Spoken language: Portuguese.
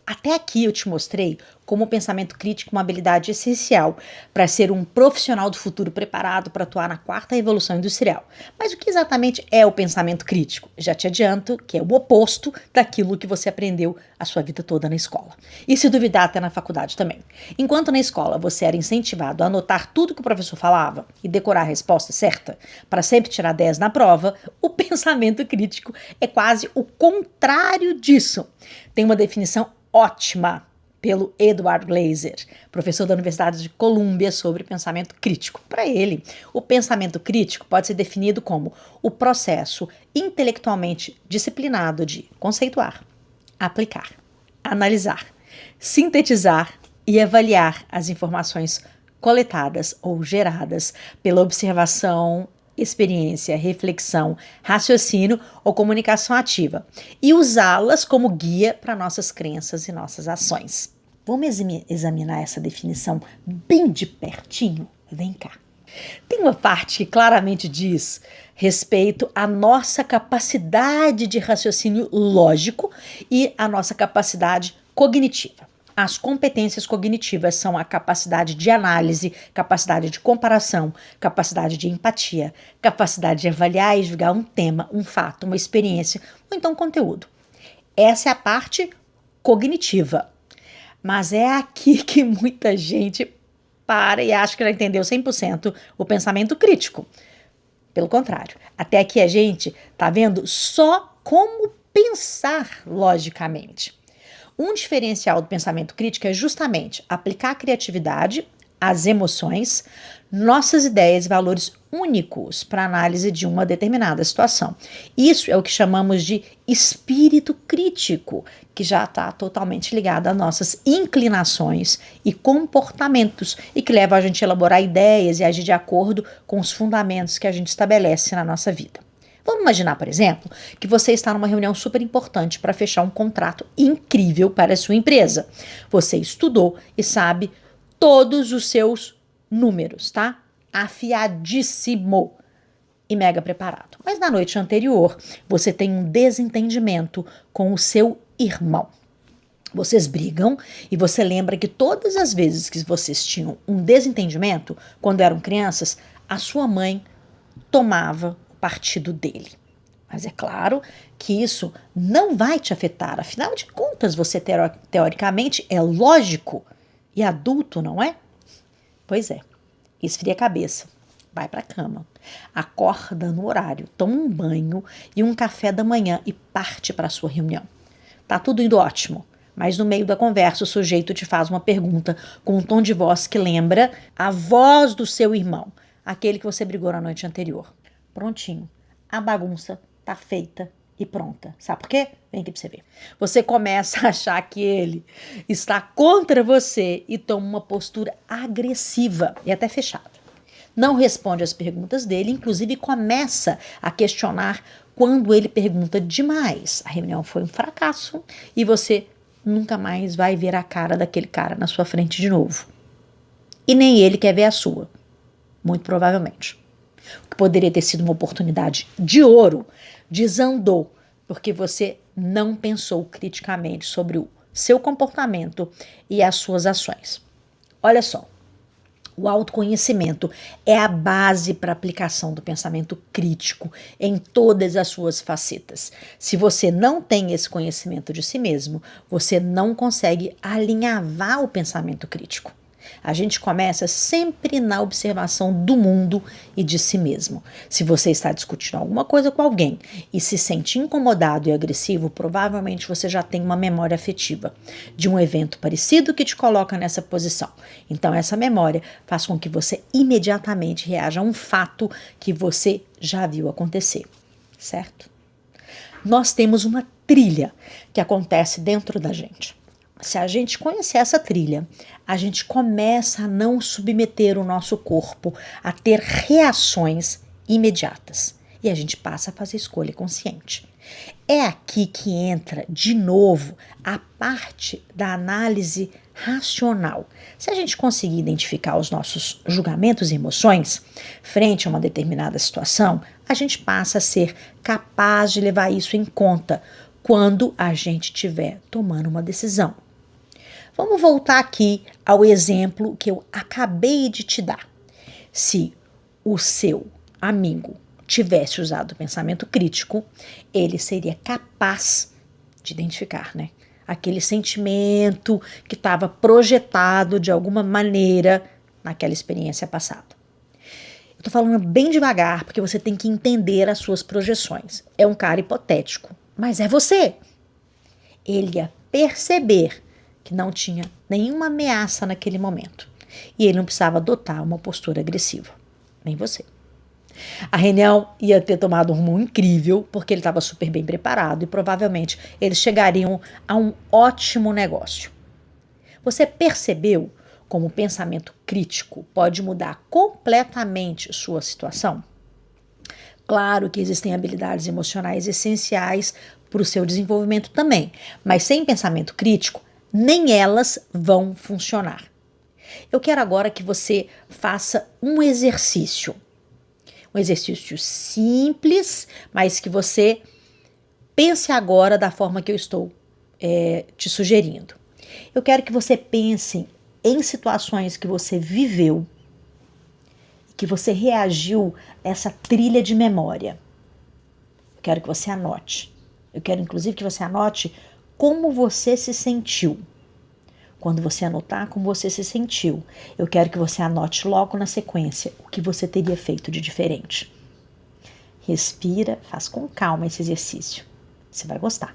Até aqui eu te mostrei como o pensamento crítico é uma habilidade essencial para ser um profissional do futuro preparado para atuar na quarta revolução industrial. Mas o que exatamente é o pensamento crítico? Já te adianto que é o oposto daquilo que você aprendeu a sua vida toda na escola. E se duvidar, até na faculdade também. Enquanto na escola você era incentivado a anotar tudo que o professor falava e decorar a resposta certa para sempre tirar 10 na prova, o pensamento crítico é quase o contrário disso. Tem uma definição ótima pelo Edward Glaser, professor da Universidade de Colômbia, sobre pensamento crítico. Para ele, o pensamento crítico pode ser definido como o processo intelectualmente disciplinado de conceituar, aplicar, analisar, sintetizar e avaliar as informações coletadas ou geradas pela observação, experiência, reflexão, raciocínio ou comunicação ativa e usá-las como guia para nossas crenças e nossas ações. Vamos examinar essa definição bem de pertinho? Vem cá. Tem uma parte que claramente diz respeito à nossa capacidade de raciocínio lógico e à nossa capacidade cognitiva. As competências cognitivas são a capacidade de análise, capacidade de comparação, capacidade de empatia, capacidade de avaliar e julgar um tema, um fato, uma experiência ou então conteúdo. Essa é a parte cognitiva. Mas é aqui que muita gente para e acha que já entendeu 100% o pensamento crítico. Pelo contrário, até aqui a gente está vendo só como pensar logicamente. Um diferencial do pensamento crítico é justamente aplicar a criatividade, as emoções, nossas ideias e valores únicos para a análise de uma determinada situação. Isso é o que chamamos de espírito crítico, que já está totalmente ligado às nossas inclinações e comportamentos e que leva a gente a elaborar ideias e agir de acordo com os fundamentos que a gente estabelece na nossa vida. Vamos imaginar, por exemplo, que você está numa reunião super importante para fechar um contrato incrível para a sua empresa. Você estudou e sabe todos os seus números, tá? Afiadíssimo e mega preparado. Mas na noite anterior, você tem um desentendimento com o seu irmão. Vocês brigam e você lembra que todas as vezes que vocês tinham um desentendimento, quando eram crianças, a sua mãe tomava partido dele. Mas é claro que isso não vai te afetar. Afinal de contas, você teoricamente é lógico e adulto, não é? Pois é. Esfria a cabeça. Vai para a cama. Acorda no horário. Toma um banho e um café da manhã e parte para a sua reunião. Tá tudo indo ótimo. Mas no meio da conversa o sujeito te faz uma pergunta com um tom de voz que lembra a voz do seu irmão. Aquele que você brigou na noite anterior. Prontinho. A bagunça tá feita e pronta. Sabe por quê? Vem aqui pra você ver. Você começa a achar que ele está contra você e toma uma postura agressiva e até fechada. Não responde às perguntas dele, inclusive começa a questionar quando ele pergunta demais. A reunião foi um fracasso e você nunca mais vai ver a cara daquele cara na sua frente de novo. E nem ele quer ver a sua. Muito provavelmente. O que poderia ter sido uma oportunidade de ouro, desandou, porque você não pensou criticamente sobre o seu comportamento e as suas ações. Olha só, o autoconhecimento é a base para a aplicação do pensamento crítico em todas as suas facetas. Se você não tem esse conhecimento de si mesmo, você não consegue alinhavar o pensamento crítico. A gente começa sempre na observação do mundo e de si mesmo. Se você está discutindo alguma coisa com alguém e se sente incomodado e agressivo, provavelmente você já tem uma memória afetiva de um evento parecido que te coloca nessa posição. Então essa memória faz com que você imediatamente reaja a um fato que você já viu acontecer, certo? Nós temos uma trilha que acontece dentro da gente. Se a gente conhecer essa trilha, a gente começa a não submeter o nosso corpo a ter reações imediatas. E a gente passa a fazer escolha consciente. É aqui que entra, de novo, a parte da análise racional. Se a gente conseguir identificar os nossos julgamentos e emoções frente a uma determinada situação, a gente passa a ser capaz de levar isso em conta quando a gente estiver tomando uma decisão. Vamos voltar aqui ao exemplo que eu acabei de te dar. Se o seu amigo tivesse usado o pensamento crítico, ele seria capaz de identificar, né? Aquele sentimento que estava projetado de alguma maneira naquela experiência passada. Eu tô falando bem devagar, porque você tem que entender as suas projeções. É um cara hipotético, mas é você. Ele ia perceber que não tinha nenhuma ameaça naquele momento. E ele não precisava adotar uma postura agressiva. Nem você. A reunião ia ter tomado um rumo incrível, porque ele estava super bem preparado e provavelmente eles chegariam a um ótimo negócio. Você percebeu como o pensamento crítico pode mudar completamente sua situação? Claro que existem habilidades emocionais essenciais para o seu desenvolvimento também, mas sem pensamento crítico, nem elas vão funcionar. Eu quero agora que você faça um exercício simples, mas que você pense agora da forma que eu estou te sugerindo. Eu quero que você pense em situações que você viveu, que você reagiu a essa trilha de memória. Eu quero que você anote. Eu quero, inclusive, que você anote como você se sentiu. Quando você anotar como você se sentiu, eu quero que você anote logo na sequência o que você teria feito de diferente. Respira, faz com calma esse exercício. Você vai gostar.